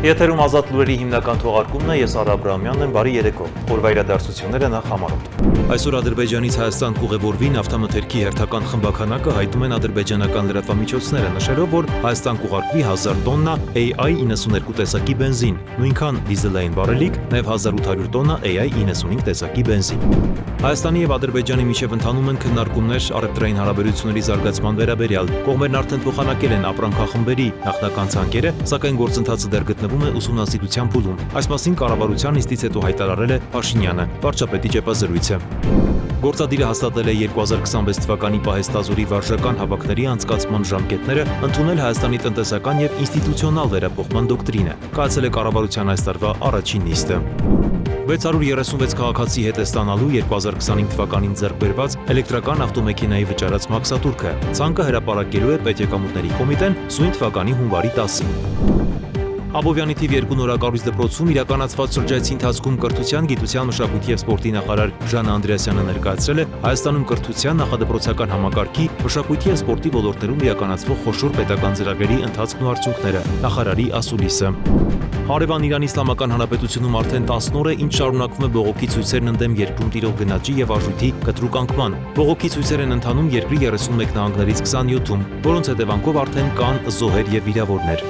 Եթերում ազատ լուրերի հիմնական թողարկումն է, ես Արա Աբրահամյանն եմ, բարի երեկո, օրվա իրադարձությունները նախ համարոտ։ Այսօր Ադրբեջանից Հայաստան կուղևորվի նավթամթերքի հերթական խմբականակը հայտնում են ադրբեջանական լրատվամիջոցները, նշելով, որ Հայաստան կուղարկվի 1000 տոննա AI-92 տեսակի բենզին, նույնքան դիզելային վառելիք, նաև 1800 տոննա AI-95 տեսակի բենզին։ Հայաստանի եւ Ադրբեջանի միջև ընթանում են քննարկումներ առևտրային հարաբերությունների զարգացման վերաբերյալ։ Կողմերն արդեն փոխանակել են ապրանքախմբերի նախնական ցանկերը, սակայն գործընթացը դեռ գտնվում է ուսումնասիրության փուլում։ Այս մասին կառավարության նիստից հետո հայտարարել է Փաշինյանը, վարչապետի ճեպազրույցը։ Գործադիրը հաստատել է 2026 թվականի պահեստազորի վարժական հավաքների անցկացման ժամկետները, ընդունել Հայաստանի տնտեսական եւ ինստիտուցիոնալ վերափոխման դոկտրինը։ Կայացել է կառավարության այս տարվա առաջին նիստը։ 636 քաղաքացի հետ է ստանալու 2025 թվականին ձեռք բերված էլեկտրական ավտոմեքենայի վճարած մաքսատուրքը։ Ցանկը հրապարակելու է Պետեկամուտների կոմիտեն սույն թվականի հունվարի 10-ին։ Աբովյանի թիվ 2 նորակառույց դպրոցում իրականացված շրջայցի ընթացքում կրթության, գիտության, մշակույթի եւ սպորտի նախարար Ժանա Անդրեասյանը ներկայացրել է Հայաստանում կրթության նախադպրոցական համակարգի, մշակույթի եւ սպորտի ոլորտներում իրականացվող խոշոր պետական ծրագրերի ընթացքն ու արդյունքները, նախարարի ասուլիսը։ Հարևան Իրանի Իսլամական Հանրապետությունում արդեն 10 օր է, ինչ շարունակվում է բողոքի ցույցերն ընդդեմ երկրում տիրող գնաճի եւ արժույթի կտրուկ բողոքի ցույցեր են ընթանում երկրի 31 նահանգներից 27-ում, որոնց հետևանքով արդեն կան զոհեր եւ վիրավորներ։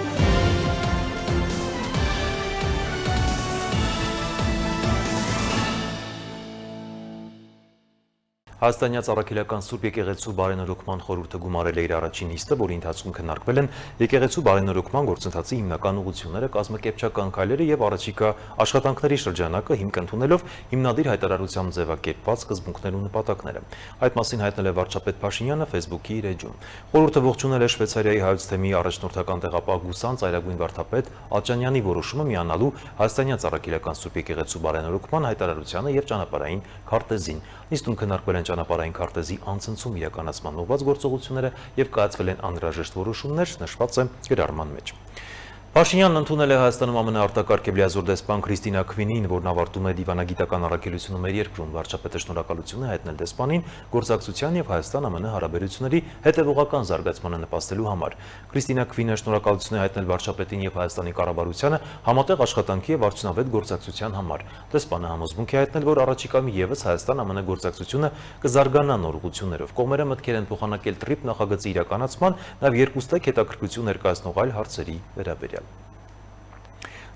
Հայաստանյաց առաքելական Սուրբ եկեղեցու բարենորոգման խորհուրդը գումարել է իր առաջին նիստը, որի ընթացքում քննարկվել են եկեղեցու բարենորոգման գործընթացի հիմնական ուղղությունները, կազմակերպչական քայլերը եւ առաջիկա աշխատանքների շրջանակը հիմք ընդունելով հիմնադիր հայտարարությամբ ձևակերպված սկզբունքներ ու նպատակները։ Այդ մասին հայտնել է վարչապետ Փաշինյանը Facebook-ի իր էջում։ Խորհուրդը ողջունել է Շվեյցարիայի հայոց թեմի առաջնորդական տեղապահ Գուսան ծայրագույն վարդապետ Ալճանյանի որոշումը միանալու Հայաստանյաց առաքելական Սուրբ եկեղեցու բարենորոգման հայտարարությանը եւ ճանապարհային քարտեզին։ Նիստում քննարկվել են ճանապարհային քարտեզի անցնցում իրականացման ուղղված գործողությունները եւ կայացվել են անհրաժեշտ որոշումներ, նշված է գրառման մեջ։ Փաշինյանն ընդունել է Հայաստանում ամենաարտակարգ եւ լիազոր դեսպան Քրիստինա Քվինին, որն ավարտում է դիվանագիտական առաքելությունը մեր երկրում։ Վարչապետը շնորհակալություն է հայտնել դեսպանին գործակցության եւ Հայաստան-ԱՄՆ հարաբերությունների հետեւողական զարգացմանը նպաստելու համար։ Քրիստինա Քվինը շնորհակալություն է հայտնել վարչապետին եւ Հայաստանի կառավարությանը համատեղ աշխատանքի եւ արդյունավետ գործակցության համար։ Դեսպանը համոզմունք է հայտնել, որ առաջիկայում եւս Հայաստան-ԱՄՆ գործակցությունը կզարգանա նոր ուղղություններով։ Կողմերը մտքեր են փոխանակել տրիպ նախագծի իրականացման, նաեւ երկուստեք հետաքրքրություն ներկայացնող այլ հարցերի վերաբերյալ։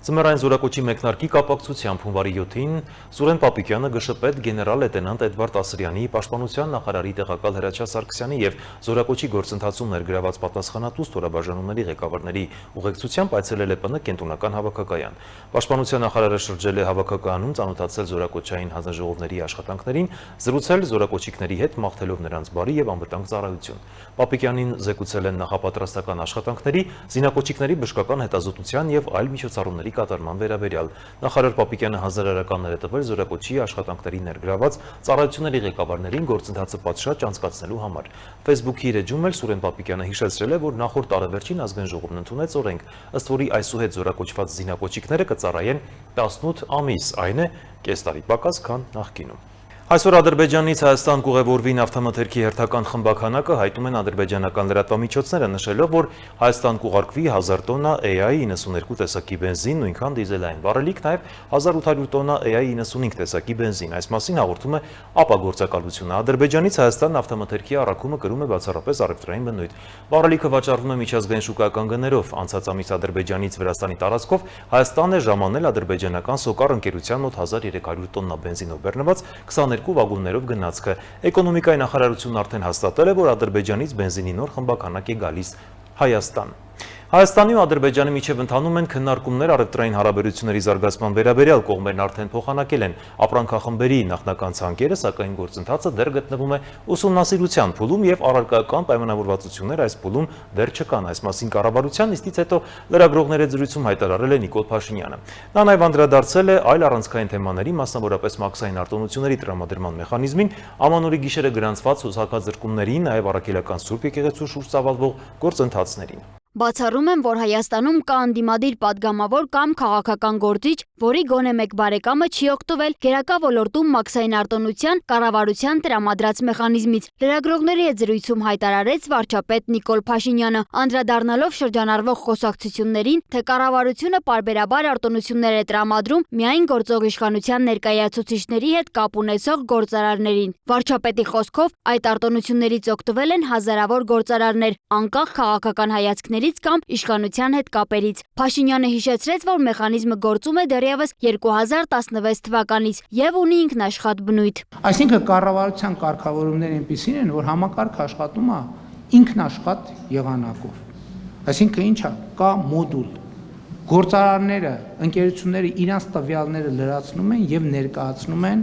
Ձմեռային զորակոչի մեկնարկի կապակցությամբ հունվարի 7-ին Սուրեն Պապիկյանը ԳՇՊետ գեներալ լեյտենանտ Էդվարդ Ասրյանի, Պաշտպանության նախարարի տեղակալ Հրաչյա Սարգսյանի եւ զորակոչի գործընթացում ներգրաված պատասխանատու ստորաբաժանումների ղեկավարների ուղեկցությամբ այցելել է ՊՆ կենտրոնական հավաքակայան։ Պաշտպանության նախարարը շրջել է հավաքակայանում, ծանոթացել զորակոչային հանձնաժողովների աշխատանքներին, զրուցել զորակոչիկների հետ, մաղթելով նրանց բարի եւ անվտանգ ծառայություն։ Պապիկյանին զեկուցել են նախապատրաստական աշխատանքների, զինակոչիկների բժշկական հետազոտության եւ այլ միջոցառումների կատարման վերաբերյալ։ Նախարար Պապիկյանը հանրարարականներ է տվել զորակոչի աշխատանքների ներգրաված ծառայությունների ղեկավարներին գործընթացը պատշաճ անցկացնելու համար։ Facebook-ի իր էջում էլ Սուրեն Պապիկյանը հիշեցրել է, որ նախորդ տարեվերջին ազգային ժողովն ընդունեց օրենք, ըստ որի այսուհետ զորակոչված զինակոչիկները կծառայեն 18 ամիս, այն է կես տարի պակաս, քան նախկինում։ Այսօր Ադրբեջանից Հայաստան կուղևորվի նավթամթերքի հերթական խմբականակը հայտնում են ադրբեջանական լրատվամիջոցները, նշելով, որ Հայաստան կուղարկվի 1000 տոննա AI-92 տեսակի բենզին, նույնքան դիզելային վառելիք, նաև 1800 տոննա AI-95 տեսակի բենզին։ Այս մասին հաղորդում է ԱՊԱ գործակալությունը։ Ադրբեջանից Հայաստան նավթամթերքի առաքումը կրում է բացառապես առևտրային բնույթ։ Վառելիքը վաճառվում է միջազգային շուկայական գներով։ Անցած ամիս Ադրբեջանից Վրաստանի տարածքով Հայաստան է ժամանել ադրբեջանական Սոկար ընկերության մոտ 1300 տոննա բենզինով բեռնված 22 վագոններով գնացքը։ Էկոնոմիկայի նախարարությունն արդեն հաստատել է, որ Ադրբեջանից բենզինի նոր խմբականակ է գալիս Հայաստան։ Հայաստանի ու Ադրբեջանի միջև ընթանում են քննարկումներ առևտրային հարաբերությունների զարգացման վերաբերյալ, կողմերն արդեն փոխանակել են ապրանքախմբերի նախնական ցանկերը, սակայն գործընթացը դեռ գտնվում է ուսումնասիրության փուլում եւ առարկայական պայմանավորվածություններ այս փուլում դեռ չկան։ Այս մասին կառավարության նիստից հետո լրագրողների զրույցում հայտարարել է Նիկոլ Փաշինյանը։ Նա նաեւ անդրադարձել է այլ առանցքային թեմաների, մասնավորապես մաքսային արտոնությունների տրամադրման մեխանիզմին, ամանորի գիշերը գրանցված հուսակազրկումներին, նաեւ առաքելական Սուրբ եկեղեցու շուրջ ծավալվող գործընթացներին։ Բացառում են, որ Հայաստանում կա անդիմադիր падգամավոր կամ քաղաքական գործիչ, որի գոնե մեկ բարեկամը չի օգտվել գերակա ոլորտում մաքսային արտոնության կառավարության տրամադրած մեխանիզմից։ Լրագրողների հետ զրույցում հայտարարեց վարչապետ Նիկոլ Փաշինյանը, անդրադառնալով շրջանառվող խոսակցություններին, թե կառավարությունը պարբերաբար արտոնություններ է տրամադրում միայն գործող իշխանության ներկայացուցիչների հետ կապ ունեցող գործարարներին։ Վարչապետի խոսքով այդ արտոնություններից օգտվել են հազարավոր գործարարներ, անկախ քաղաքական հայացքների կամ իշխանության հետ կապերից։ Փաշինյանը հիշեցրեց, որ մեխանիզմը գործում է դեռևս 2016 թվականից եւ ունի ինքնաշխատ բնույթ։ Այսինքն կառավարության կարգավորումները այնպիսին են, որ համակարգը աշխատում է ինքնաշխատ եղանակով։ Այսինքն ինչա, կա մոդուլ։ Գործարարները, ընկերությունները իրանց տվյալները լրացնում են եւ ներկայացնում են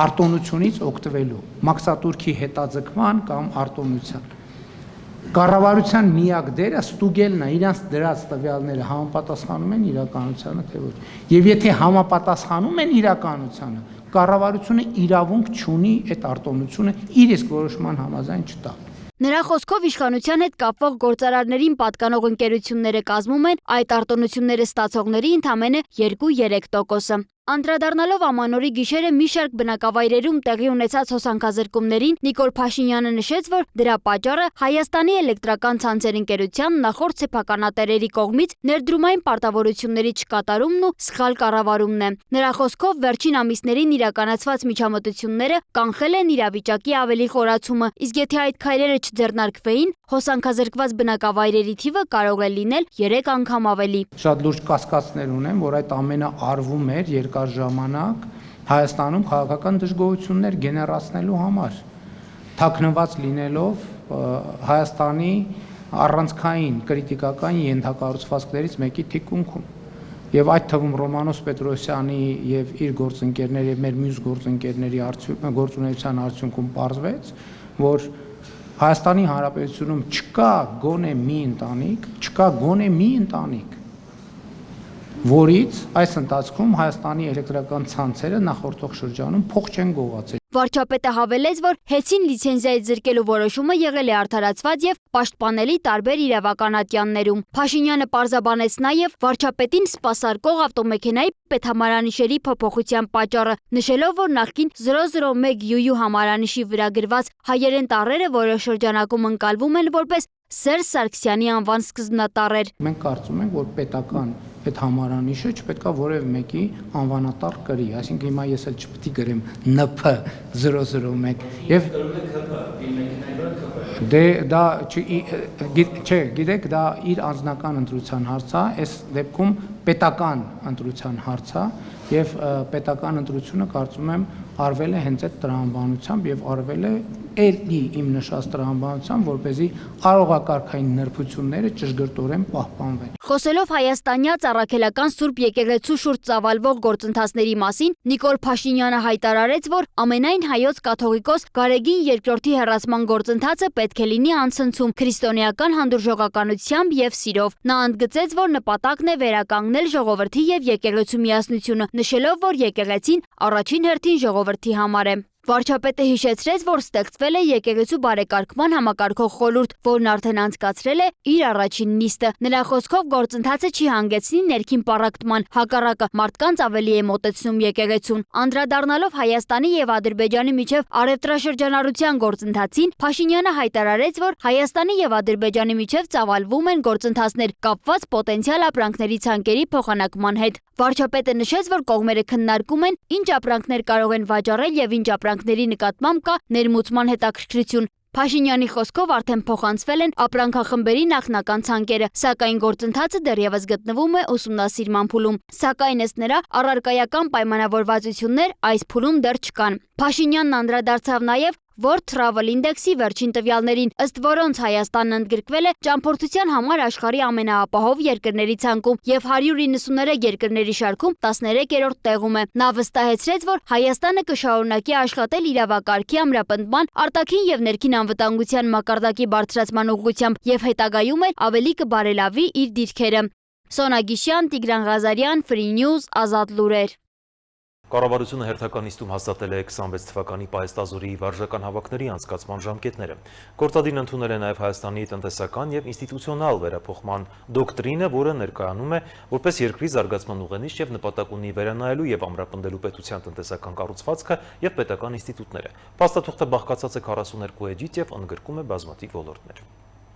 արտոնությունից օգտվելու, մաքսատուրքի հետաձգման կամ արտոնության։ Կառավարության միակ դերը ստուգելն է, իրանց դրած տվյալները համապատասխանում են իրականությանը, թե ոչ։ Եվ եթե համապատասխանում են իրականությանը, կառավարությունը իրավունք չունի այդ արտոնությունը իր իսկ որոշման համաձայն չտալ։ Նրա խոսքով իշխանության հետ կապվող գործարարներին պատկանող ընկերությունները կազմում են այդ արտոնությունները ստացողների ընդամենը 2-3%-ը։ Անդրադառնալով ամանորի գիշերը մի շարք բնակավայրերում տեղի ունեցած հոսանքազրկումներին, Նիկոլ Փաշինյանը նշեց, որ դրա պատճառը Հայաստանի էլեկտրական ցանցեր ընկերության նախորդ սեփականատերերի կողմից ներդրումային պարտավորությունների չկատարումն ու սխալ կառավարումն է։ Նրա խոսքով վերջին ամիսներին իրականացված միջամտությունները կանխել են իրավիճակի ավելի խորացումը, իսկ եթե այդ քայլերը չձեռնարկվեին, հոսանքազրկված բնակավայրերի թիվը կարող է լինել 3 անգամ ավելի։ Շատ լուրջ կասկածներ ունեմ, որ այդ ամենը արվում էր երկար ժամանակ Հայաստանում քաղաքական դժգոհություններ գեներացնելու համար, թաքնված լինելով Հայաստանի առանցքային կրիտիկական ենթակառուցվածքներից մեկի թիկունքում։ Եվ այդ թվում Ռոմանոս Պետրոսյանի եւ իր գործընկերների, մեր մյուս գործընկերների գործունեության արդյունքում պարզվեց, որ Հայաստանի Հանրապետությունում չկա գոնե մի ընտանիք, որից այս ընթացքում Հայաստանի էլեկտրական ցանցերը նախորդող շրջանում փող չեն գողացել։ Վարչապետը հավելեց, որ հեցին լիցենզիայից զրկելու որոշումը եղել է արդարացված եւ պաշտպանելի տարբեր իրավական ատյաններում։ Փաշինյանը պարզաբանեց նաեւ վարչապետին սպասարկող ավտոմեքենայի պետհամարանիշերի փոփոխության պատճառը, նշելով, որ նախկին 001 ՅՈՒ համարանիշի վրա գրված հայերեն տառերը որոշ շրջանակում ընկալվում են որպես Սերժ Սարգսյանի անվան սկզբնատառեր։ Մենք կարծում ենք, որ պետական այդ համարանիշը չպետք է որևէ մեկի անվանատառ կրի, այսինքն հիմա ես էլ չպետք է գրեմ ՆՓ 001 եւ դա գիտեք, դա իր անձնական ընտրության հարց է, այս դեպքում պետական ընտրության հարց է եւ պետական ընտրությունը կարծում եմ արվել է հենց այդ տրամաբանությամբ եւ արվել է էլի իմ նշած տրամաբանությամբ, որպեսզի արողակարգային նրբությունները ճշգրտորեն պահպանվեն։ Խոսելով հայաստանյաց առաքելական Սուրբ եկեղեցու շուրջ ծավալվող գործընթացների մասին, Նիկոլ Փաշինյանը հայտարարեց, որ ամենայն հայոց կաթողիկոս Գարեգին II-ի հեռացման գործընթացը պետք է լինի անցնցում քրիստոնեական հանդուրժողականությամբ եւ սիրով։ Նա ընդգծեց, որ նպատակն է վերականգնել ժողովրդի եւ եկեղեցու միասնությունը, նշելով, որ եկեղեցին առաջին հերթին ժողովրդի համար է։ Վարչապետը հիշեցրեց, որ ստեղծվել է եկեղեցու բարեկարգման համակարգող խորհուրդ, որն արդեն անցկացրել է իր առաջին նիստը։ Նրա խոսքով գործընթացը չի հանգեցնի ներքին պառակտման, հակառակը մարդկանց ավելի է մոտեցնում եկեղեցուն։ Անդրադառնալով Հայաստանի եւ Ադրբեջանի միջև առևտրաշրջանառության գործընթացին, Փաշինյանը հայտարարեց, որ Հայաստանի եւ Ադրբեջանի միջև ծավալվում են գործընթացներ կապված պոտենցիալ ապրանքների ցանկերի փոխանակման հետ։ Վարչապետը նշեց, որ կողմերը քննարկում են ինչ ապրանքներ կարող են վաճառել եւ ինչ ապրանքների նկատմամբ կա ներմուծման հետաքրքրություն։ Փաշինյանի խոսքով արդեն փոխանցվել են ապրանքախմբերի նախնական ցանկերը, սակայն գործընթացը դեռևս գտնվում է ուսումնասիրման փուլում։ Սակայն ըստ նրա առարկայական պայմանավորվածություններ այս փուլում դեռ չկան։ Փաշինյանն անդրադարձավ նաեւ World Travel Index-ի վերջին տվյալներին, ըստ որոնց Հայաստանն ընդգրկվել է ճամփորդության համար աշխարհի ամենաապահով երկրների ցանկում եւ 193 երկրների շարքում 13-րդ տեղում է։ Նա վստահեցրեց, որ Հայաստանը կշարունակի աշխատել իրավակարգի ամրապնդման, արտաքին եւ ներքին անվտանգության մակարդակի բարձրացման ուղղությամբ եւ հետագայում էլ ավելի կբարելավի իր դիրքերը։ Սոնա Գիշյան, Տիգրան Ղազարյան, Free News, Ազատ լուրեր։ Կառավարությունը հերթական նիստում հաստատել է 26 թվականի պահեստազորի վարժական հավաքների անցկացման ժամկետները։ Գործադին ընդունել է նաև Հայաստանի տնտեսական և ինստիտուցիոնալ վերափոխման դոկտրինը, որը ներկայանում է որպես երկրի զարգացման ուղենիշ և նպատակ ունի վերանայելու և ամրապնդելու պետության տնտեսական կառուցվածքը և պետական ինստիտուտները։ Փաստաթուղթը բաղկացած է 42 էջից և ընդգրկում է բազմաթիվ ոլորտներ։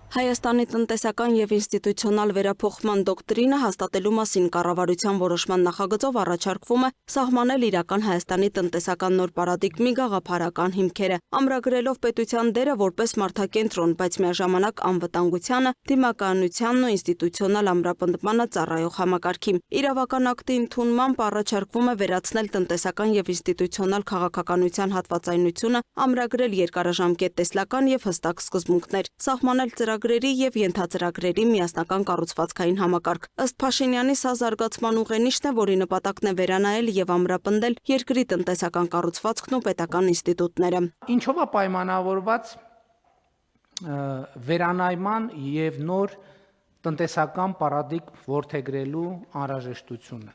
Հայաստանի տնտեսական և ինստիտուցիոնալ վերափոխման դոկտրինը հաստատելու մասին կառավարության որոշման նախագծով առաջարկվում է սահմանել իրական Հայաստանի տնտեսական նոր պարադիգմի գաղափարական հիմքերը, ամրագրելով պետության դերը որպես մարդակենտրոն, բայց միաժամանակ անվտանգությանը, դիմականությանն ու ինստիտուցիոնալ ամրապնդմանը ծառայող համակարգի։ Իրավական ակտի ընդունմամբ առաջարկվում է վերացնել տնտեսական և ինստիտուցիոնալ քաղաքականության հատվածայնությունը, ամրագրել երկարաժամկետ տեսլական և հստակ սկզբունքներ, սահմանել ծրագրերի և ենթածրագրերի միասնական կառուցվածքային համակարգ։ Ըստ Փաշինյանի, սա զարգացման ուղենիշն է, որի նպատակն է վերանայել և ամրապնդել երկրի տնտեսական կառուցվածքն ու պետական ինստիտուտները։ Ինչով է պայմանավորված վերանայման և նոր տնտեսական պարադիգմ որդեգրելու անհրաժեշտությունը։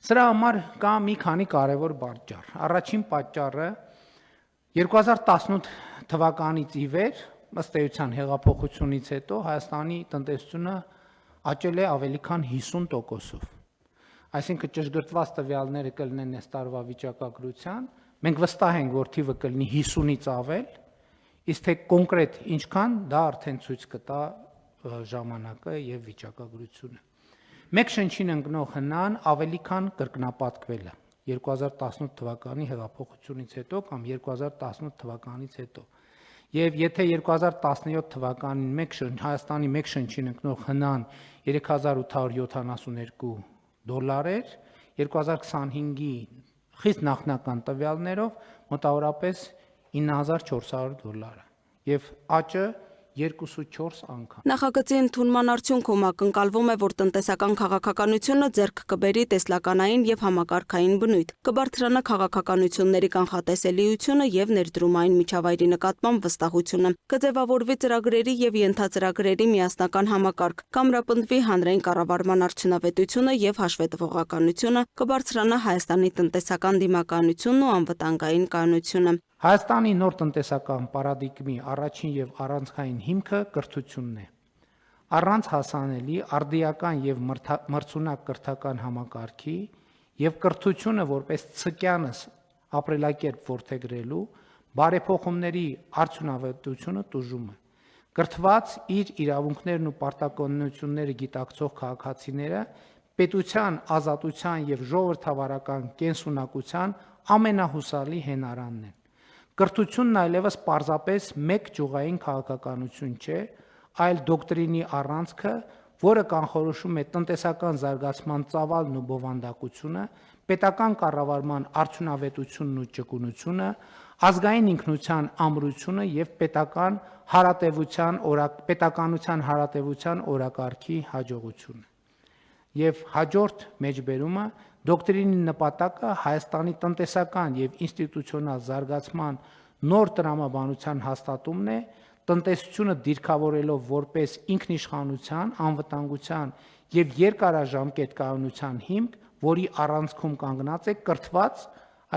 Սրա համար կա մի քանի կարևոր պատճառ։ Առաջին պատճառը 2018 թվականից ի վեր, ըստ էության հեղափոխությունից հետո Հայաստանի տնտեսությունը աճել է ավելի քան 50%-ով։ Այսինքն ճշգրտված տվյալները կլինեն այս տարվա վիճակագրության, մենք վստահ ենք, որ թիվը կլինի 50-ից ավել, իսկ թե կոնկրետ ինչքան, դա արդեն ցույց կտա ժամանակը եւ վիճակագրությունը։ Մեկ շնչին ընկնող հնան ավելի քան կրկնապատկվել է 2018 թվականի հեղափոխությունից հետո կամ 2018 թվականից հետո։ Եվ եթե 2017 թվականին Հայաստանի մեկ շնչին ընկնող հնան $3872 էր, 2025-ի խիստ նախնական տվյալներով մոտավորապես $9400 եւ աճը 2.4 անգամ։ Նախագծի ընդունման արդյունքում ակնկալվում է, որ տնտեսական քաղաքականությունը ձեռք կբերի տեսլականային և համակարգային բնույթ, կբարձրանա քաղաքականությունների կանխատեսելիությունը և ներդրումային միջավայրի նկատմամբ վստահությունը, կձևավորվի ծրագրերի և ենթածրագրերի միասնական համակարգ, կամրապնդվի հանրային կառավարման արդյունավետությունը և հաշվետվողականությունը, կբարձրանա Հայաստանի տնտեսական դիմականությունն ու անվտանգային կայունությունը։ Հայաստանի նոր տնտեսական պարադիգմի առաջին եւ առանցքային հիմքը կրթությունն է։ Առանց հասանելի, արդիական եւ մրցունակ կրթական համակարգի եւ կրթությունը որպես ցկյանս ապրելակերպ որդեգրելու բարեփոխումների արդյունավետությունը տուժում է։ Կրթված իր իրավունքներն ու պարտականությունները գիտակցող քաղաքացիները պետության ազատության եւ ժողովրդավարական կենսունակության ամենահուսալի հենարանն են։ Կրթությունն այլևս պարզապես մեկ ճյուղային քաղաքականություն չէ, այլ դոկտրինի առանցքը, որը կանխորոշում է տնտեսական զարգացման ծավալն ու բովանդակությունը, պետական կառավարման արդյունավետությունն ու ճկունությունը, ազգային ինքնության ամրությունը եւ պետականության հարատեվության օրակարգի հաջողությունը։ Եվ հաջորդ մեջբերումը դոկտրինի նպատակը Հայաստանի տնտեսական եւ ինստիտուցիոնալ զարգացման նոր տրամաբանության հաստատումն է, տնտեսությունը դիրքավորելով որպես ինքնիշխանության, անվտանգության եւ երկարաժամկետ կայունության հիմք, որի առանցքում կանգնած է կրթված,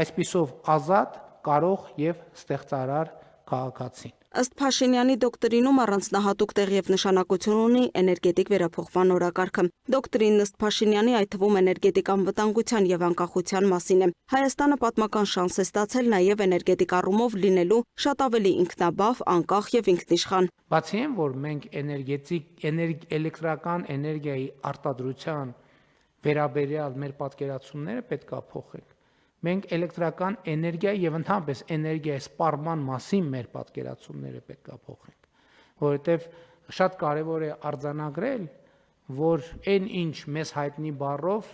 այսպիսով ազատ, կարող եւ ստեղծարար քաղաքացին։ Ըստ Փաշինյանի դոկտրինում առանձնահատուկ տեղ եւ նշանակություն ունի էներգետիկ վերափոխման օրակարգը։ Դոկտրինն ըստ Փաշինյանի այդ թվում էներգետիկ անվտանգության եւ անկախության մասին է։ Հայաստանը պատմական շանս է ստացել նաեւ էներգետիկ առումով լինելու շատ ավելի ինքնաբավ, անկախ եւ ինքնիշխան։ Բացի այն, որ մենք էլեկտրական էներգիայի արտադրության վերաբերյալ մեր պատկերացումները պետք է փոխենք։ Մենք էլեկտրական էներգիա եւ ընդհանրապես էներգիայի սպառման մասին մեր պատկերացումները պետք է փոխենք, որովհետեւ շատ կարեւոր է արձանագրել, որ այն ինչ մեզ հայտնի բառով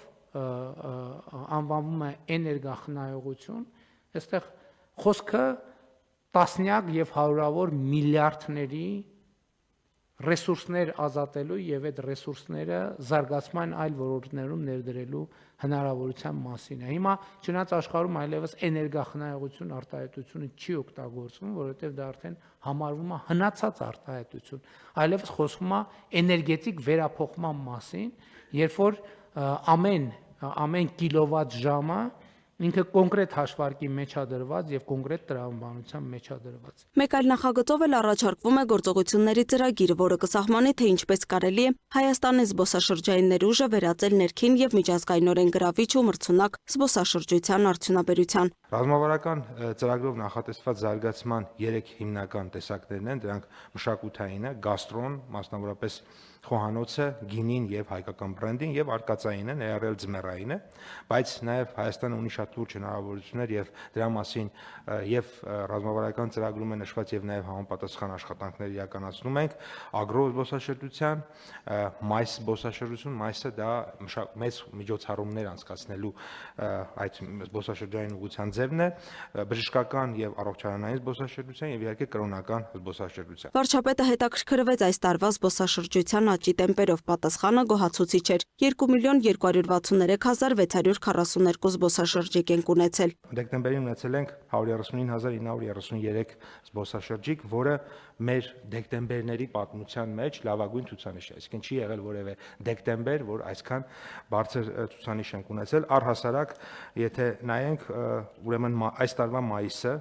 անվանվում է էներգախնայողություն, այստեղ խոսքը տասնյակ եւ հարյուրավոր միլիարդների ռեսուրսներ ազատելու եւ այդ ռեսուրսները զարգացման այլ ոլորտներում ներդրելու հնարավորության մասին է։ Հիմա չնայած աշխարհում այլևս էներգախնայողություն արտահայտությունը չի օգտագործվում, որովհետեւ դա արդեն համարվում է հնացած արտահայտություն։ Այլևս խոսվում է էներգետիկ վերափոխման մասին, երբ որ ամեն կիլովատ ժամը ինքը կոնկրետ հաշվարկի մեջադրված եւ կոնկրետ տրամաբանության մեջադրված։ Մեկ այլ նախագծով էլ առաջարկվում է գործողությունների ծրագիր, որը կսահմանի, թե ինչպես կարելի է Հայաստանի զբոսաշրջային ներուժը վերածել ներքին եւ միջազգայինորեն գրավիչ ու մրցունակ զբոսաշրջության արդյունաբերության։ Ռազմավարական ծրագրով նախատեսված զարգացման 3 հիմնական տեսակներն են, դրանք մշակութայինը, գաստրոն, մասնավորապես խոհանոցը, գինին եւ հայկական բրենդին եւ արկածայինը, ներառյալ ձմեռայինը, բայց նաեւ Հայաստանը ունի շատ լուրջ հնարավորություններ եւ դրա մասին եւ ռազմավարական ծրագրում է նշված եւ նաեւ համապատասխան աշխատանքներ իրականացնում ենք ագրո զբոսաշրջության, մայս զբոսաշրջություն, մայսը դա մեծ միջոցառումներ անցկացնելու այդ զբոսաշրջային ուղղության ձևն է, բժշկական եւ առողջարանային զբոսաշրջության եւ իհարկե կրոնական զբոսաշրջության։ Վարչապետը հետաքրքրվեց այս տարվա զբոսաշրջության աճի տեմպերով, պատասխանը գոհացուցիչ էր։ 2,243,642 զբոսաշրջիկ ենք ունեցել։ Դեկտեմբերին ունեցել ենք 139,933 զբոսաշրջիկ, որը մեր դեկտեմբերների պատմության մեջ լավագույն ցուցանիշ է, այսինքն չի եղել որևէ դեկտեմբեր, որ այսքան բարձր ցուցանիշ ենք ունեցել, առհասարակ, եթե նայենք, ուրեմն այս տարվա մայիսը,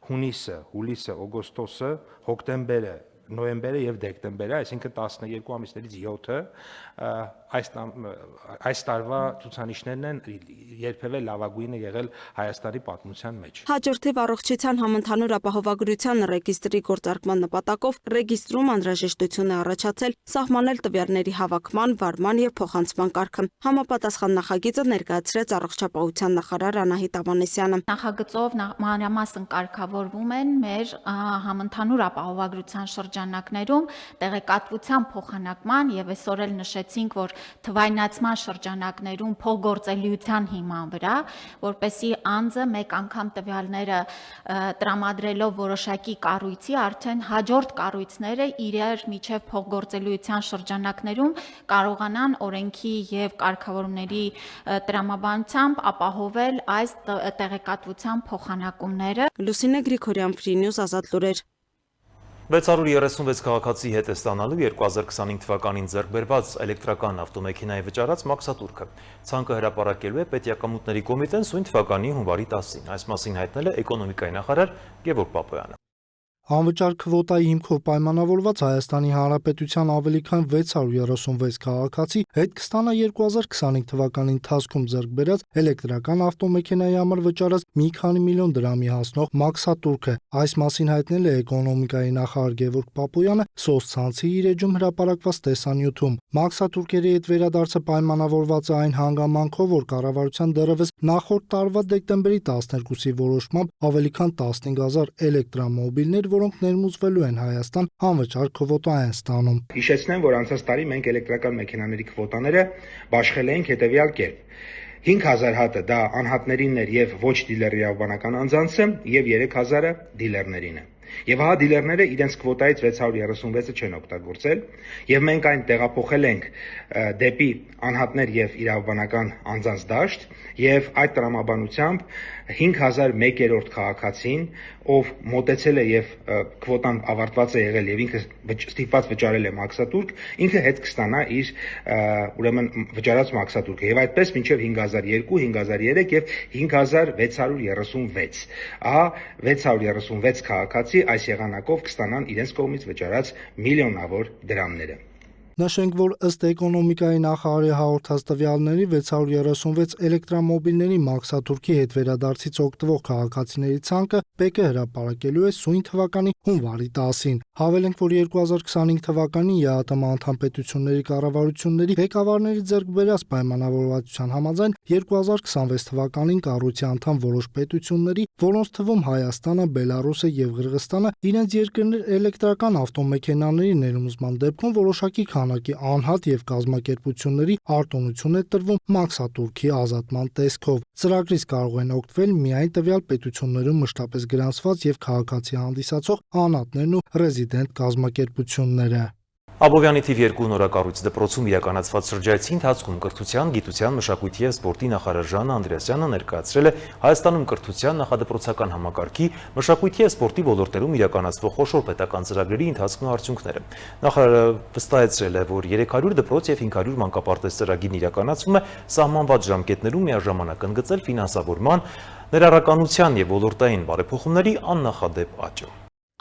հունիսը, հուլիսը, օգոստոսը, հոկտեմբերը, նոյեմբերը եւ դեկտեմբերը, այսինքն 12 ամիսներից 7-ը այս տարվա ցուցանիշներն են երբևէ լավագույնը եղել Հայաստանի պատմության մեջ։ Հաջորդիվ առողջության համընդհանուր ապահովագրության ռեգիստրի գործարկման նպատակով ռեգիստրում անհրաժեշտություն է առաջացել սահմանել տվյալների հավաքման, վարման եւ փոխանցման կարգը։ Համապատասխան նախագիծը ներկայացրեց առողջապահության նախարար Անահիտ Ավանեսյանը։ Նախագծով մանրամասն կարգավորվում են մեր համընդհանուր ապահովագրության շրջանակներում տեղեկատվության փոխանակման եւ այսօր էլ նշեցինք, որ թվայնացման շրջանակներում փոխգործելիության հիման վրա, որպեսզի անձը մեկ անգամ տվյալները տրամադրելով որոշակի կառույցի արդեն հաջորդ կառույցները իրար միջև փոխգործելիության շրջանակներում կարողանան օրենքի եւ կարգավորումների տրամաբանությամբ ապահովել այս տեղեկատվության փոխանակումները։ Լուսինե Գրիգորյան, Free News, Ազատ լուրեր։ 636 քաղաքացի հետ է ստանալու 2025 թվականին ձեռք բերված էլեկտրական ավտոմեքենայի վճարած մաքսատուրքը։ Ցանկը հրապարակելու է Պետեակամուտների կոմիտեն սույն թվականի հունվարի 10-ին։ Այս մասին հայտնել է էկոնոմիկայի նախարար Գևորգ Պապոյանը։ Անվճար քվոտայի հիմքով պայմանավորված Հայաստանի Հանրապետության ավելի քան 636 քաղաքացի հետ կստանա 2025 թվականի ընթացքում ձեռք բերած էլեկտրական ավտոմեքենայի համար վճարած մի քանի միլիոն դրամի հասնող մաքսատուրքը։ Այս մասին հայտնել է էկոնոմիկայի նախարար Գևորգ Պապոյանը սոցցանցի իր էջում հրապարակված տեսանյութում։ Մաքսատուրքերի հետ վերադարձը պայմանավորված է այն հանգամանքով, որ կառավարության դեռևս նախորդ տարվա դեկտեմբերի 12-ի որոշմամբ ավելի քան 15000 էլեկտրամոբիլներ, որոնք ներմուծվելու են Հայաստան, անվճար քվոտա են ստանում։ Հիշեցնեմ, որ անցած տարի մենք էլեկտրական մեքենաների քվոտաները բաշխել ենք հետևյալ կերպ. 5000 հատը դա անհատներին էր եւ ոչ դիլեր իրավաբանական անձանցը եւ 3000-ը դիլերներին է։ Եվ հա դիլերները իրենց քվոտայից 636-ը չեն օգտագործել եւ մենք այն տեղափոխել ենք դեպի անհատներ եւ իրավաբանական անձանց դաշտ եւ այդ տրամաբանությամբ 5001-րդ քաղաքացին, ով մոտեցել է եւ քվոտան ավարտված է եղել եւ ինքը ստիպված վճարել է մաքսատուրք, ինքը հետ կստանա իր ուրեմն վճարած մաքսատուրքը եւ այդպես մինչեւ 5002, 5003 եւ 5636։ Ահա 636 քաղաքացի այս եղանակով կստանան իրենց կողմից վճարած միլիոնավոր դրամները։ Նշենք, որ ըստ էկոնոմիկայի նախարարի հաղորդած տվյալների 636 էլեկտրամոբիլների մաքսատուրքի հետ վերադարձից օգտվող քաղաքացիների ցանկը ՊԿ հրապարակելու է սույն թվականի հունվարի 10-ին։ Հավելենք, որ 2025 թվականին ԵԱՏՄ անդամ պետությունների կառավարությունների ղեկավարների ձեռք բերած պայմանավորվածության համաձայն 2026 թվականին կառույցի անդամ որոշ պետությունների, որոնց թվում Հայաստանը, Բելարուսը եւ Ղրղստանը, իրենց երկրներ էլեկտրական ավտոմեքենաների ներմուծման դեպքում որոշակի քանակի անհատ եւ կազմակերպությունների արտոնություն է տրվում մաքսատուրքի ազատման տեսքով։ Ծրագրից կարող են օգտվել միայն տվյալ պետություններում մշտապես գրանցված եւ քաղաքացի հանդիսացող անհատներն ու ռեզիդենտ կազմակերպությունները։ Աբովյանի թիվ 2 նորակառույց դպրոցում իրականացված շրջայցի ընթացքում կրթության, գիտության, մշակույթի և սպորտի նախարար Ժաննա Անդրեասյանը ներկայացրել է Հայաստանում կրթության նախադպրոցական համակարգի, մշակույթի և սպորտի ոլորտներում իրականացվող խոշոր պետական ծրագրերի ընթացքն ու արդյունքները։ Նախարարը վստահեցրել է, որ 300 դպրոց և 500 մանկապարտեզ ծրագիրն իրականացվում է սահմանված ժամկետներում միաժամանակ ընդգծել ֆինանսավորման, ներառականության և ոլորտային բարեփոխումների աննախադեպ աճը։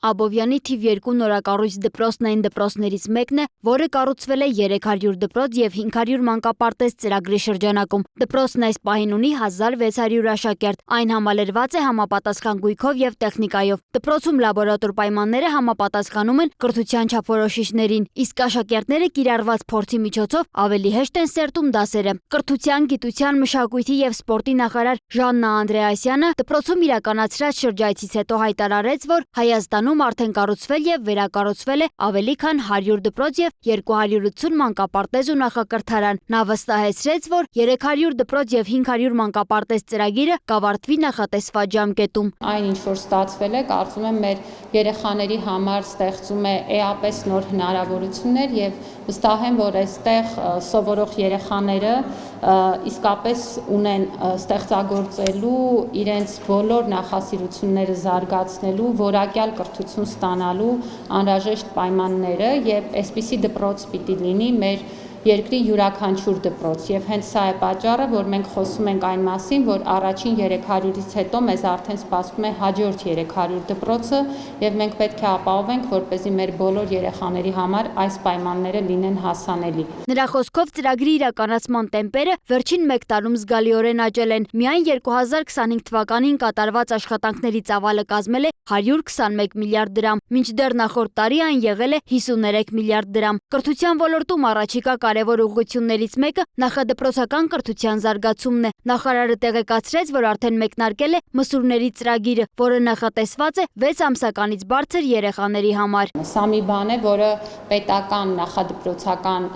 Աբովյանի թիվ 2 նորակառույց դպրոցն այն դպրոցներից մեկն է, որը կառուցվել է 300 դպրոց և 500 մանկապարտեզ ծրագրի շրջանակում։ Դպրոցն այս պահին ունի 1600 աշակերտ, այն համալրված է համապատասխան գույքով և տեխնիկայով։ Դպրոցում լաբորատոր պայմանները համապատասխանում են կրթության չափորոշիչներին, իսկ աշակերտները կիրառված փորձի միջոցով ավելի հեշտ են սերտում դասերը։ Կրթության, գիտության, մշակույթի և սպորտի նախարար Ժաննա Անդրեասյանը դպրոցում իրականացրած շրջայցից հետո հայտարարեց, որ Հայաստանում արդեն կառուցվել և վերակառուցվել է ավելի քան 100 դպրոց և 280 մանկապարտեզ ու նախակրթարան։ Նա վստահեցրեց, որ 300 դպրոց և 500 մանկապարտեզ ծրագիրը կավարտվի նախատեսված ժամկետում։ Այն ինչ որ ստացվել է, կարծում եմ մեր երեխաների համար ստեղծում է էապես նոր հնարավորություններ եւ վստահ եմ, որ այստեղ սովորող երեխաները իսկապես ունեն ստեղծագործելու իրենց բոլոր նախասիրությունները զարգացնելու, որակյալ կրթություն ստանալու անհրաժեշտ պայմանները եւ այսպիսի դպրոց պիտի լինի մեր երկրի յուրաքանչյուր դպրոց եւ հենց սա է պատճառը, որ մենք խոսում ենք այն մասին, որ առաջին 300-ից հետո մեզ արդեն սպասվում է հաջորդ 300 դպրոցը եւ մենք պետք է ապահովենք, որպեսզի մեր բոլոր երեխաների համար այս պայմանները լինեն հասանելի։ Նրա խոսքով ծրագրի իրականացման տեմպերը վերջին 1 տարում զգալիորեն աճել են։ Միայն 2025 թվականին կատարված աշխատանքների ծավալը կազմել է 121 միլիարդ դրամ, մինչդեռ նախորդ տարի այն եղել է 53 միլիարդ դրամ։ Կրթության ոլորտում առաջիկա կարևոր ուղղություններից մեկը նախադպրոցական կրթության զարգացումն է։ Նախարարը տեղեկացրեց, որ արդեն մեկնարկել է մսուրների ծրագիրը, որը նախատեսված է 6 ամսականից բարձր երեխաների համար։ Սա մի բան է, որը պետական նախադպրոցական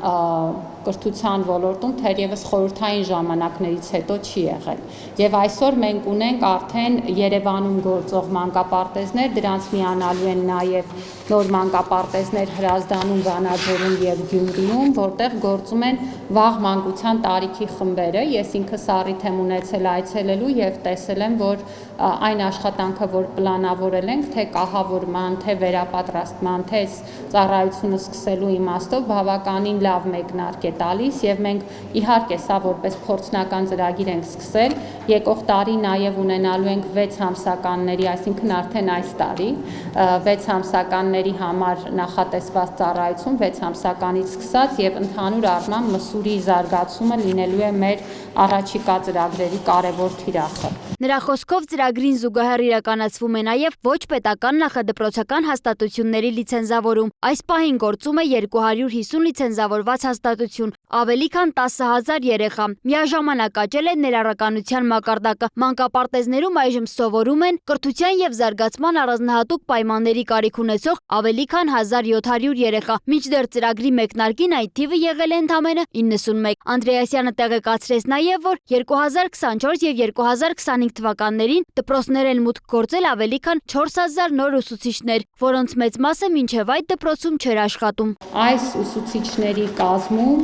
կրթության ոլորտում թերևս խորհրդային ժամանակներից հետո չի եղել։ Եվ այսօր մենք ունենք արդեն Երևանում գործող մանկապարտեզներ, դրանց միանալու են նաև նոր մանկապարտեզներ Հրազդանում, Վանաձորում եւ Գյումրիում, որտեղ գործում են վաղ մանկության տարիքի խմբերը։ Ես ինքս առիթ եմ ունեցել այցելելու եւ տեսել եմ, որ այն աշխատանքը, որ պլանավորել ենք, թե կահավորման, թե վերապատրաստման, թե ծառայությունը սկսելու իմաստով բավականին լավ մեկնարկ է տալիս եւ մենք իհարկե սա որպես փորձնական ծրագիր ենք սկսել, եկող տարի նաեւ ունենալու ենք 6 ամսականների, այսինքն արդեն այս տարի 6 ամսականների համար նախատեսված ծառայություն 6 ամսականից սկսած եւ ընդհանուր առմամբ մսուրի զարգացումը լինելու է մեր առաջիկա ծրագրերի կարևոր թիրախը։ Նրա խոսքով ծրագրին զուգահեռ իրականացվում է նաև ոչ պետական նախադպրոցական հաստատությունների լիցենզավորում։ Այս պահին գործում է 250 լիցենզավորված հաստատություն, ավելի քան 10,000 երեխա։ Միաժամանակ աճել է ներառականության մակարդակը։ Մանկապարտեզներում այժմ սովորում են կրթության եւ զարգացման առանձնահատուկ պայմանների կարիք ունեցող ավելի քան 1700 երեխա, մինչդեռ ծրագրի մեկնարկին այդ թիվը եղել է ընդամենը 91։ Անդրեասյանը տեղեկացրեց նաև, որ 2024 եւ 2025 թվականներին դպրոցներ են մուտք գործել ավելի քան 4000 նոր ուսուցիչներ, որոնց մեծ մասը մինչև այդ դպրոցում չէր աշխատում։ Այս ուսուցիչների կազմում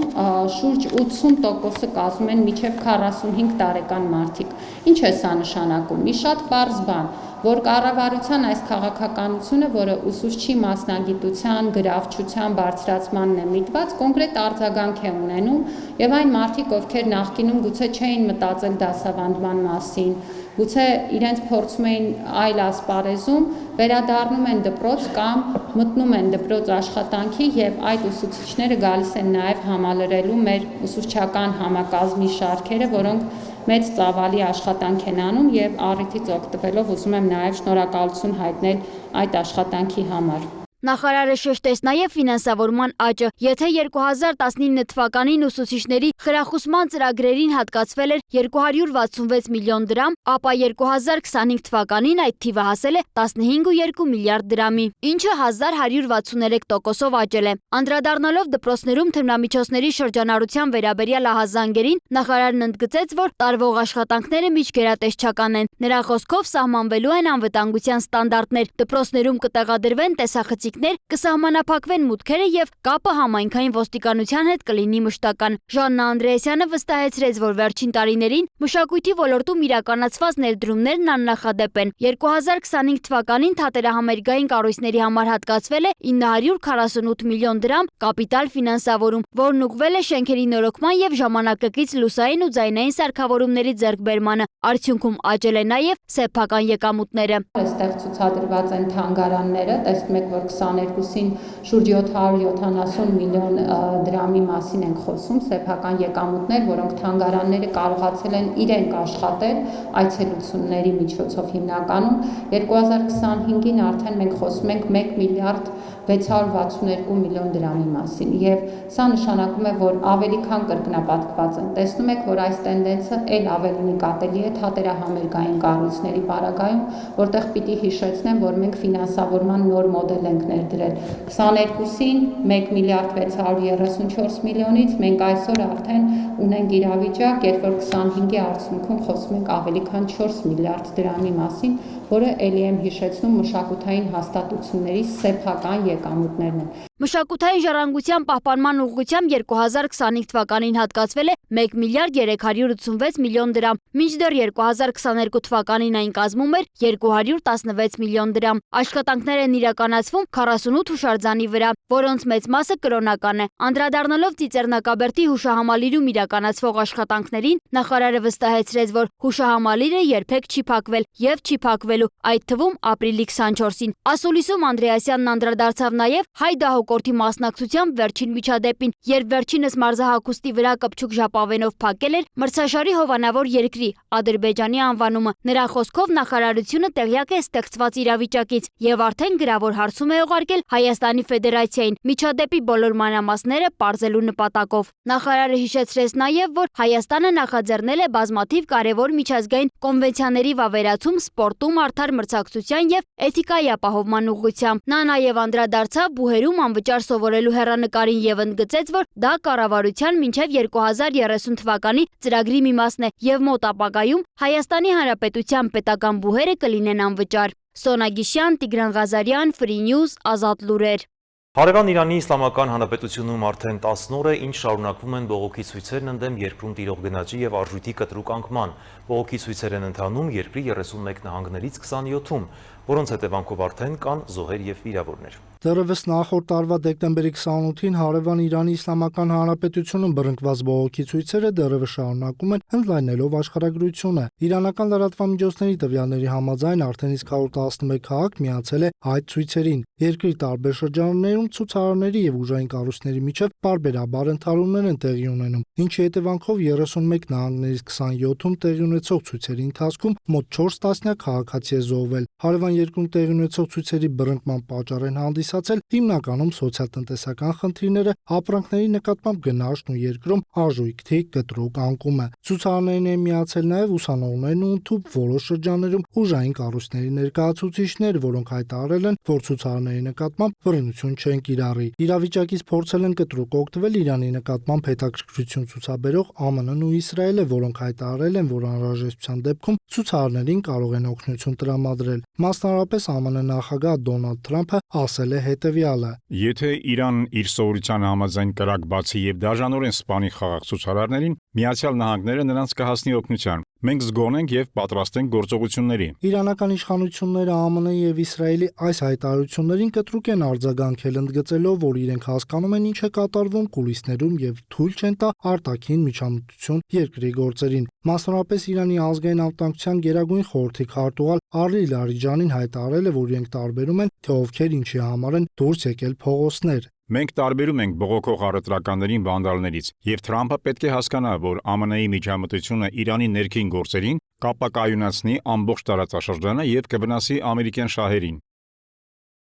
շուրջ 80%-ը կազմում են մինչև 45 տարեկան մարդիկ։ Ինչ է սա նշանակում։ Մի շատ պարզ բան, որ կառավարության այս քաղաքականությունը, որը ուսուցչի մասնագիտության, գրավչության բարձրացմանն է միտված, կոնկրետ արձագանք է ունենում եւ այն մարդիկ, ովքեր նախկինում գուցե չէին մտածել դասավանդման մասին, գուցե իրենց փորձում էին այլ ասպարեզում, վերադառնում են դպրոց կամ մտնում են դպրոց աշխատանքի եւ այդ ուսուցիչները գալիս են նաեւ համալրելու մեր ուսուցչական համակազմի շարքերը, որոնք մեծ ծավալի աշխատանք են անում եւ առիթից օգտվելով ուզում եմ նաեւ շնորհակալություն հայտնել այդ աշխատանքի համար։ Նախարարը շեշտեց նաև ֆինանսավորման աճը։ Եթե 2019 թվականին ուսուցիչների խրախուսման ծրագրերին հատկացվել էր 266 միլիոն դրամ, ապա 2025 թվականին այդ թիվը հասել է 15.2 միլիարդ դրամի, ինչը 1163%-ով աճել է։ Անդրադառնալով դպրոցներում թմրամիջոցների շրջանառության վերաբերյալ ահազանգերին, նախարարն ընդգծեց, որ տարվող աշխատանքները միջգերատեսչական են։ Նրա խոսքով սահմանվելու են անվտանգության ստանդարտներ, դպրոցներում կտեղադրվեն տեսախցիկ գիտելիքներ, կսահմանափակվեն մուտքերը եւ կապը համայնքային ոստիկանության հետ կլինի մշտական։ Ժաննա Անդրեասյանը վստահեցրեց, որ վերջին տարիներին մշակույթի ոլորտում իրականացված ներդրումներն աննախադեպ են։ 2025 թվականին թատերահամերգային կառույցների համար հատկացվել է 948 միլիոն դրամ կապիտալ ֆինանսավորում, որն ուղղվել է շենքերի նորոգման եւ ժամանակակից լուսային ու ձայնային սարքավորումների ձեռքբերմանը։ Արդյունքում աճել է նաեւ սեփական եկամուտները։ Այստեղ ցուցադրված են թանգարանները, տեսնում եք, որ 22-ին շուրջ 770 միլիոն դրամի մասին ենք խոսում, սեփական եկամուտներ, որոնք թանգարանները կարողացել են իրենք աշխատել այցելությունների միջոցով հիմնականում 2025-ին արդեն մենք խոսում ենք 1 միլիարդ 662 միլիոն դրամի մասին եւ սա նշանակում է, որ ավելի քան կրկնապատկված են։ Տեսնում եք, որ այս տենդենսը ել ավելի նկատելի է թատերահամերգային կառույցների պարագայում, որտեղ պիտի հիշեցնեմ, որ մենք ֆինանսավորման նոր մոդել ենք ներդրել 22-ին 1 միլիարդ 634 միլիոնից մենք այսօր արդեն ունենք իրավիճակ, երբ որ 25-ի արդյունքում խոսում ենք ավելի քան 4 միլիարդ դրամի մասին, որը ելի եմ հիշեցնում մշակութային հաստատությունների սեփական եկամուտներն են։ Մշակութային ժառանգության պահպանման ուղղությամբ 2025 թվականին հատկացվել է 1 միլիարդ 386 միլիոն դրամ, մինչդեռ 2022 թվականին այն կազմում էր 216 միլիոն դրամ։ Աշխատանքներ են իրականացվում 48 հուշարձանի վրա, որոնց մեծ մասը կրոնական է։ Անդրադառնալով Ծիծեռնակաբերդի հուշահամալիրում իրականացվող աշխատանքներին, նախարարը վստահեցրեց, որ հուշահամալիրը երբեք չի փակվել եւ չի փակվելու, այդ թվում ապրիլի 24-ին։ Ասուլիսում Անդրեասյանն անդրադարձավ նաեւ հայ դահուկորդի մասնակցությամբ վերջին միջադեպին, երբ վերջինս մարզահագուստի վրա կպչուկ ժապավենով փակել էր մրցաշարի հովանավոր երկրի Ադրբեջանի անվանումը։ Նրա խոսքով նախարարությունը տեղյակ է ստեղծված իրավիճակից եւ արդեն գրավոր հարցում է ուղարկել Հայաստանի Ֆեդերացիային միջադեպի բոլոր մանրամասները պարզելու նպատակով։ Նախարարը հիշեցրեց նաեւ, որ Հայաստանը նախաձեռնել է բազմաթիվ կարևոր միջազգային կոնվենցիաների վավերացում սպորտում արդար մրցակցության եւ էթիկայի ապահովման ուղղությամբ։ Նա նաեւ անդրադարձավ բուհերում անվճար սովորելու հեռանկարին եւ ընդգծեց, որ դա կառավարության մինչեւ 2030 թվականի ծրագրի մի մասն է եւ մոտ ապագայում Հայաստանի Հանրապետության պետական բուհերը կլինեն անվճար։ Սոնա Գիշյան, Տիգրան Ղազարյան, Free News, Ազատ լուրեր։ Հարևան Իրանի Իսլամական Հանրապետությունում արդեն 10 օր է, ինչ շարունակվում են բողոքի ցույցերն ընդդեմ երկրում տիրող գնաճի եւ արժույթի կտրուկ անկման։ Բողոքի ցույցեր են ընթանում երկրի 31 նահանգներից 27-ում, որոնց հետևանքով արդեն կան զոհեր եւ վիրավորներ։ Դեռևս նախորդ տարվա դեկտեմբերի 28-ին հարևան Իրանի Իսլամական Հանրապետությունում բռնկված բողոքի ցույցերը դեռևս շարունակում են ընդլայնելով աշխարհագրությունը։ Իրանական լրատվամիջոցների տվյալների համաձայն արդեն իսկ 111 քաղաք միացել է այդ ցույցերին։ Երկրի տարբեր շրջաններում ցուցարարների եւ ուժային կառույցների միջև բարբերաբար ընդհարումներ են տեղի ունենում, ինչի հետևանքով 31 նահանգներից 27-ում տեղի ունեցող ցույցերի ընթացքում մոտ 4 տասնյակ քաղաքացի է զոհվել։ Հարևան երկրում տեղի ունեցող ցույցերի բռնկման պատճառ են հանդիսացել հիմնականում սոցիալ-տնտեսական խնդիրները, ապրանքների նկատմամբ գնաճն ու երկրում արժույթի կտրուկ անկումը։ Ցուցարարներին են միացել նաև ուսանողներն ու ընդհուպ որոշ շրջաններում ուժային կառույցների ներկայացուցիչներ, որոնք հայտարարել են, որ ցուցարարների նկատմամբ բռնություն չեն կիրառի։ Իրավիճակից փորձել են կտրուկ օգտվել Իրանի նկատմամբ հետաքրքրություն ցուցաբերող ԱՄՆ-ն ու Իսրայելը, որոնք հայտարարել են, որ անհրաժեշտության դեպքում ցուցարարներին կարող են օգնություն տրամադրել։ Մասնավորապես ԱՄՆ նախագահ Դոնալդ Թրամփը ասել է հետևյալը. Եթե Իրանն իր սովորության համաձայն կրակ բացի եւ դաժանորեն սպանի խաղաղ ցուցարարներին, Միացյալ Նահանգները նրանց կհասնի օգնության։ Մենք զգոն ենք եւ պատրաստ ենք գործողությունների։ Իրանական իշխանությունները ԱՄՆ-ի եւ Իսրայելի այս հայտարարություններին կտրուկ են արձագանքել, ընդգծելով, որ իրենք հասկանում են ինչ է կատարվում կուլիսներում եւ թույլ չեն տա արտաքին միջամտություն երկրի գործերին։ Մասնավորապես Իրանի ազգային անվտանգության գերագույն խորհրդի քարտուղար Արլի Լարիջանին հայտարարել է, որ իրենք տարբերում են, թե ովքեր ինչի համար են դուրս եկել փողոցներ։ Մենք տարբերում ենք բողոքող առևտրականներին վանդալներից, եւ Թրամփը պետք է հասկանա, որ ԱՄՆ-ի միջամտությունը Իրանի ներքին գործերին կապակայունացնի ամբողջ տարածաշրջանը եւ կվնասի ամերիկյան շահերին։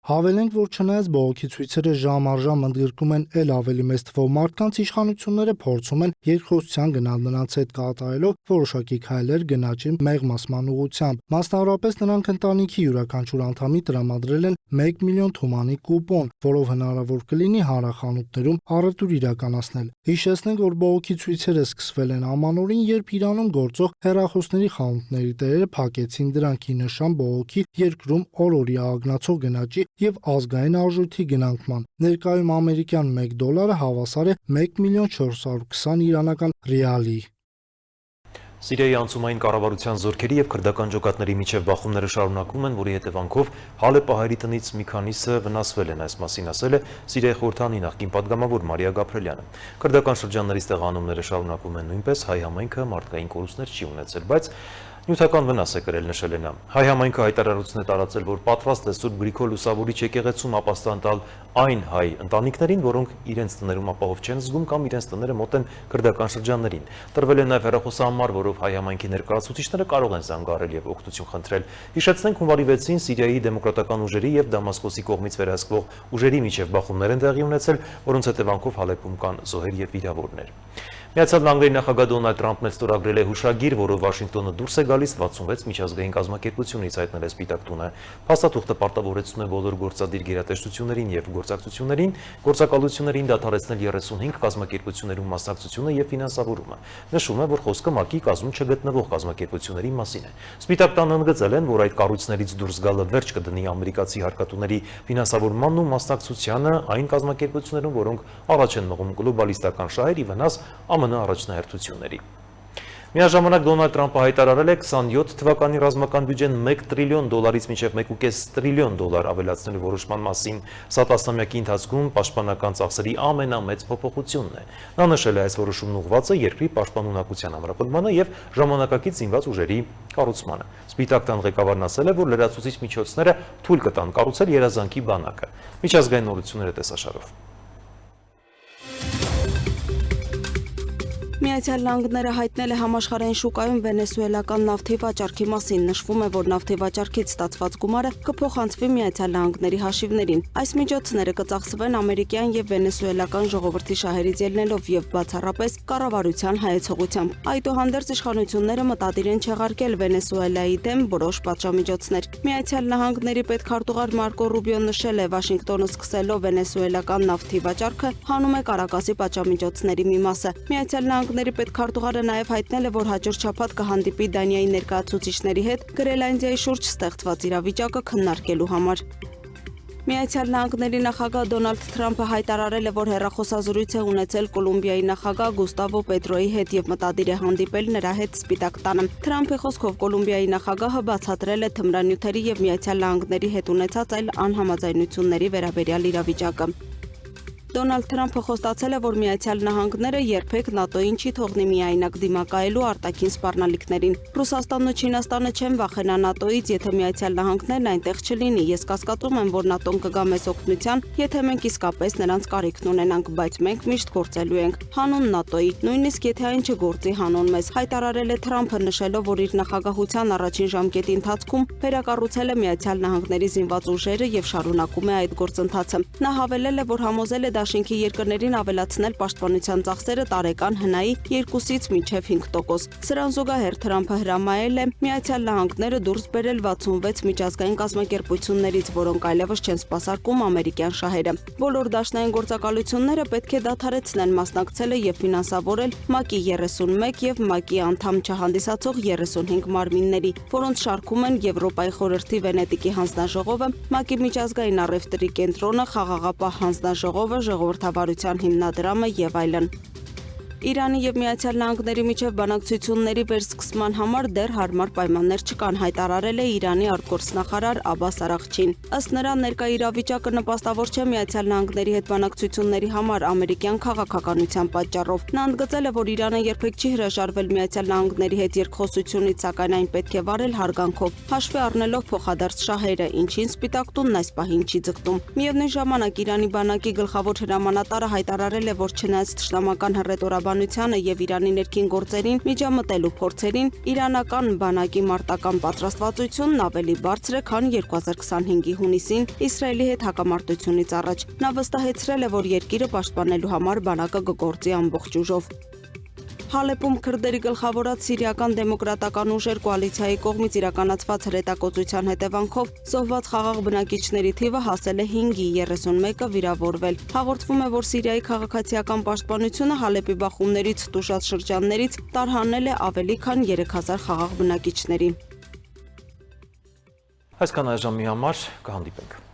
Հավելենք, որ չնայած բողոքի ցույցերը ժամ առ ժամ ընդգրկում են ել ավելի մեծ թվով մարդկանց, իշխանությունները փորձում են երկխոսության գնալ նրանց հետ կատարելով որոշակի քայլեր գնաճի մեղմասման ուղղությամբ։ Մասնավորապես նրանք ընտանիքի յուրաքանչյուր անդամի տրամադրել են 1 միլիոն թումանի կուպոն, որով հնարավոր կլինի հանրախանութներում առևտուր իրականացնել։ Հիշեցնենք, որ բողոքի ցույցերը սկսվել են ամանորին, երբ Իրանում գործող հեռախոսների խանութների տերերը փակեցին դրանք ի նշան բողոքի երկրում օրորի ագնացող գնաճի եւ ազգային արժույթի գնանկման։ Ներկայում ամերիկյան $1 հավասար է 1.420 իրանական ռիալի։ Սիրիայի անցումային կառավարության զորքերի եւ քրդական ջոկատների միջև բախումները շարունակվում են, որի հետևանքով Հալեպահայերի տնից մի քանիսը վնասվել են, այս մասին ասել է Սիրիայի խորհրդանի նախկին падգամավոր Մարիա Գաբրելյանը։ Քրդական շրջանների ստեղանումները շարունակվում են նույնպես, հայ համայնքը մարդկային կորուստներ չի ունեցել, բայց նյութական վնաս է կրել, նշել է նա։ Հայ համայնքը հայտարարություն է տարածել, որ պատրաստ է Սուրբ Գրիգոր Լուսավորիչ եկեղեցում ապաստան տալ այն հայ ընտանիքներին, որոնք իրենց տներում ապահով չեն զգում կամ իրենց տները մոտ են քրդական շրջաններին։ Տրվել է նաև հեռախոսահամար, որով հայ համայնքի ներկայացուցիչները կարող են զանգահարել եւ օգնություն խնդրել։ Հիշեցնենք, հունվարի 6-ին Սիրիայի դեմոկրատական ուժերի եւ Դամասկոսի կողմից վերահսկվող ուժերի միջև բախումներ են տեղի ունեցել, որոնց հետևանքով Հալեպում կան զոհեր եւ վիրավորներ։ Միացյալ Նահանգների նախագահ Դոնալդ Թրամփն էլ ստորագրել է հուշագիր, որով Վաշինգտոնը դուրս է գալիս 66 միջազգային կազմակերպությունից, հայտնել է Սպիտակ տունը։ Փաստաթուղթը պարտավորեցնում է բոլոր գործադիր գերատեսչություններին եւ գործակցություններին գործակալություններին դադարեցնել 35 կազմակերպություններում մասնակցությունը եւ ֆինանսավորումը։ Նշվում է, որ խոսքը ՄԱԿ-ի կազմում չգտնվող կազմակերպությունների մասին է։ Սպիտակ տանը ընդգծել են, որ այդ կառույցներից դուրս գալը վերջ կդնի ամերիկացի հարկատուների ֆինանսավորմանն ու մասնակցությանը այն կազմակերպություններում, որոնք առաջ են մղում գլոբալիստական շահերի վնաս ԱՄՆ առաջնահերթությունների։ Միաժամանակ Դոնալդ Թրամփը հայտարարել է 27 թվականի ռազմական բյուջեն $1 տրիլիոն մինչև $1.5 տրիլիոն ավելացնելու որոշման մասին։ Սա տասնամյակի ընթացքում պաշտպանական ծախսերի ամենամեծ փոփոխությունն է։ Նա նշել է, այս որոշումն ուղղված է երկրի պաշտպանունակության ամրապնդմանը եւ ժամանակակից զինված ուժերի կառուցմանը։ Սպիտակ տան ղեկավարն ասել է, որ լրացուցիչ միջոցները թույլ կտան կառուցել երազանքի բանակը։ Միջազգային նորությունները տեսաշարով։ Միացյալ Նահանգները հայտնել է համաշխարհային շուկայում վենեսուելական նավթի վաճառքի մասին։ Նշվում է, որ նավթի վաճառքից ստացված գումարը կփոխանցվի Միացյալ Նահանգների հաշիվներին։ Այս միջոցները կծախսվեն ամերիկյան եւ վենեսուելական ժողովրդի շահերից ելնելով եւ բացառապես կառավարության հայեցողությամբ։ Այդուհանդերձ իշխանությունները մտադիր են չեղարկել Վենեսուելայի դեմ որոշ պատժամիջոցներ։ Միացյալ Նահանգների պետքարտուղար Մարկո Ռուբիոն նշել է, Վաշինգտոնը սկսելով վենեսուելական նավթի վաճառքը հանում է Կարակասի պատժամիջոցների մի մասը։ Միացյալ Նահանգների պետքարտուղարը նաև հայտնել է, որ հաջորդ շաբաթ կհանդիպի Դանիայի ներկայացուցիչների հետ Գրենլանդիայի շուրջ ստեղծված իրավիճակը քննարկելու համար։ Միացյալ Նահանգների նախագահ Դոնալդ Թրամփը հայտարարել է, որ հեռախոսազրույց է ունեցել Կոլումբիայի նախագահ Գուստավո Պետրոյի հետ եւ մտադիր է հանդիպել նրա հետ Սպիտակ տանը։ Թրամփի խոսքով Կոլումբիայի նախագահը բացատրել է թմրանյութերի եւ Միացյալ Նահանգների հետ ունեցած այլ անհամաձայնությունների վերաբերյալ իրավիճակը։ Դոնալդ Թրամփը խոստացել է, որ Միացյալ Նահանգները երբեք ՆԱՏՕ-ին չի թողնի միայնակ դիմակայելու արտաքին սպառնալիքներին։ Ռուսաստանն ու Չինաստանը չեն վախենա ՆԱՏՕ-ից, եթե Միացյալ Նահանգներն այնտեղ չլինի։ Ես կասկածում եմ, որ ՆԱՏՕ-ն կգա մեզ օգնության, եթե մենք իսկապես նրանց կարիքն ունենանք, բայց մենք միշտ գործելու ենք հանուն ՆԱՏՕ-ի, նույնիսկ եթե այն չգործի հանուն մեզ, հայտարարել է Թրամփը, նշելով, որ իր նախագահության առաջին ժամկետի ընթացքում վերակառուցել է Միացյալ Նահանգների զինված ուժերը եւ շարունակում է այդ գործընթացը։ Նա հավելել է, որ համոզել է Դաշինքի երկրներին ավելացնել պաշտպանության ծախսերը տարեկան հնայի 2-ից մինչև 5%։ Սրան զուգահեռ Թրամփը հրամայել է Միացյալ Նահանգները դուրս բերել 66 միջազգային կազմակերպություններից, որոնք այլևս չեն սպասարկում ամերիկյան շահերը։ Բոլոր դաշնային գործակալությունները պետք է դադարեցնեն մասնակցելը եւ ֆինանսավորել ՄԱԿ-ի 31 եւ ՄԱԿ-ի անդամ չհանդիսացող 35 մարմինների, որոնց շարքում են Եվրոպայի խորհրդի Վենետիկի հանձնաժողովը, ՄԱԿ-ի միջազգային առևտրի կենտրոնը, Խաղաղապահ հանձնաժողովը, Ժողովրդավարության հիմնադրամը եւ այլն։ Իրանի եւ Միացյալ Նահանգների միջև բանակցությունների վերսկսման համար դեռ հարմար պայմաններ չկան, հայտարարել է Իրանի արտգործնախարար Աբբաս Արաղչին։ Ըստ նրա, ներկա իրավիճակը նպաստավոր չէ Միացյալ Նահանգների հետ բանակցությունների համար ամերիկյան քաղաքականության պատճառով։ Նա ընդգծել է, որ Իրանը երբեք չի հրաժարվել Միացյալ Նահանգների հետ երկխոսությունից, սակայն այն պետք է վարել հարգանքով, հաշվի առնելով փոխադարձ շահերը, ինչին Սպիտակ տունն այս պահին չի ձգտում։ Միևնույն ժամանակ Իրանի բանակի գլխավոր հրամանատարը հայտարարել է, որ չնայած թշնամական հռետորաբանությանը եւ Իրանի ներքին գործերին միջամտելու փորձերին, իրանական բանակի մարտական պատրաստվածությունն ավելի բարձր է, քան 2025-ի հունիսին Իսրայելի հետ հակամարտությունից առաջ։ Նա վստահեցրել է, որ երկիրը պաշտպանելու համար բանակը կգործի ամբողջ ուժով։ Հալեպում քրդերի գլխավորած սիրիական դեմոկրատական ուժեր կոալիցիայի կողմից իրականացված հրետակոծության հետևանքով զոհված խաղաղ բնակիչների թիվը հասել է 5-ի, 31-ը վիրավորվել։ Հաղորդվում է, որ Սիրիայի քաղաքացիական պաշտպանությունը Հալեպի բախումներից տուժած շրջաններից տարհանել է ավելի քան 3000 խաղաղ բնակիչների։ Այսքան այժմի համար կհանդիպենք։